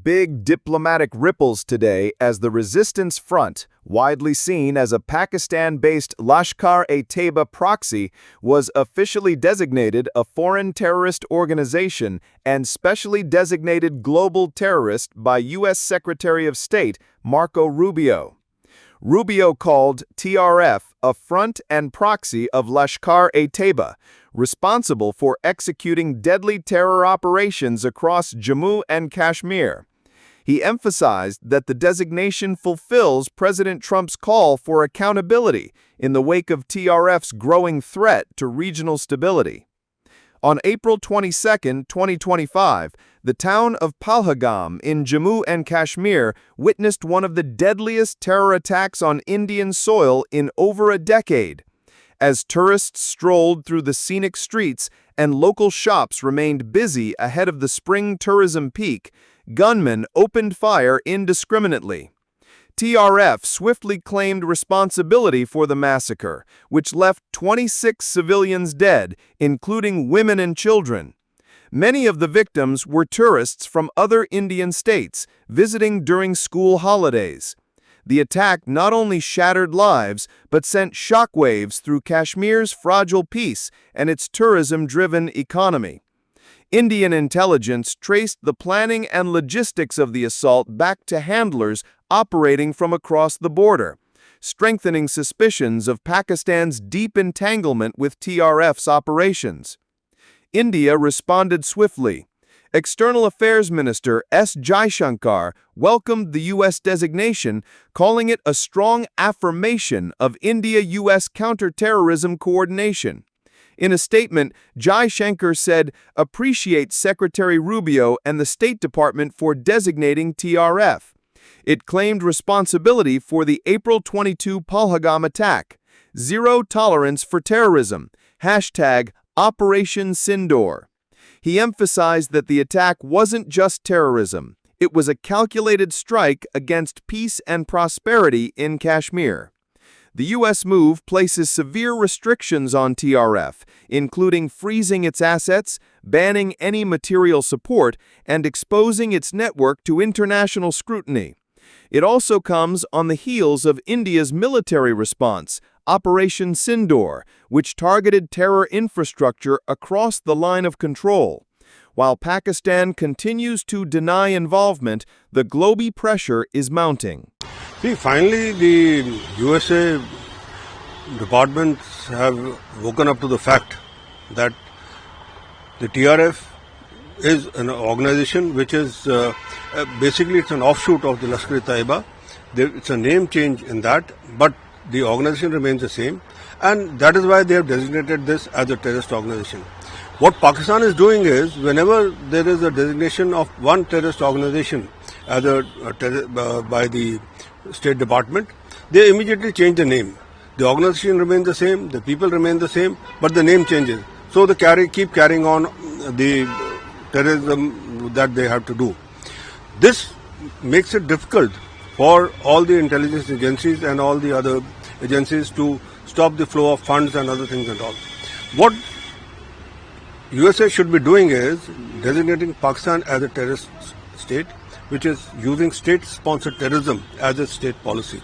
big diplomatic ripples today as the resistance front, widely seen as a Pakistan-based Lashkar-e-Taiba proxy, was officially designated a foreign terrorist organization and specially designated global terrorist by U.S. Secretary of State Marco Rubio. Rubio called TRF a front and proxy of Lashkar-e-Taiba, responsible for executing deadly terror operations across Jammu and Kashmir. He emphasized that the designation fulfills President Trump's call for accountability in the wake of TRF's growing threat to regional stability. On April 22, 2025, the town of Pahalgam in Jammu and Kashmir witnessed one of the deadliest terror attacks on Indian soil in over a decade. As tourists strolled through the scenic streets and local shops remained busy ahead of the spring tourism peak, gunmen opened fire indiscriminately. TRF swiftly claimed responsibility for the massacre, which left 26 civilians dead, including women and children. Many of the victims were tourists from other Indian states, visiting during school holidays. The attack not only shattered lives, but sent shockwaves through Kashmir's fragile peace and its tourism-driven economy. Indian intelligence traced the planning and logistics of the assault back to handlers operating from across the border, strengthening suspicions of Pakistan's deep entanglement with TRF's operations. India responded swiftly. External Affairs Minister S. Jaishankar welcomed the U.S. designation, calling it a strong affirmation of India-U.S. counter-terrorism coordination. In a statement, Jaishankar said, "Appreciate Secretary Rubio and the State Department for designating TRF." It claimed responsibility for the April 22 Pahalgam attack. Zero tolerance for terrorism. #Operation Sindoor. He emphasized that the attack wasn't just terrorism. It was a calculated strike against peace and prosperity in Kashmir. The U.S. move places severe restrictions on TRF, including freezing its assets, banning any material support, and exposing its network to international scrutiny. It also comes on the heels of India's military response, Operation Sindoor, which targeted terror infrastructure across the line of control. While Pakistan continues to deny involvement, the global pressure is mounting. See, finally, the USA departments have woken up to the fact that the TRF is an organization which is basically it's an offshoot of the Lashkar-e-Taiba. It's a name change in that, but the organization remains the same, and that is why they have designated this as a terrorist organization. What Pakistan is doing is, whenever there is a designation of one terrorist organization as by the State Department, they immediately change the name. The organization remains the same, the people remain the same, but the name changes. So they keep carrying on the terrorism that they have to do. This makes it difficult for all the intelligence agencies and all the other agencies to stop the flow of funds and other things and all. What USA should be doing is designating Pakistan as a terrorist state, which is using state-sponsored terrorism as a state policy.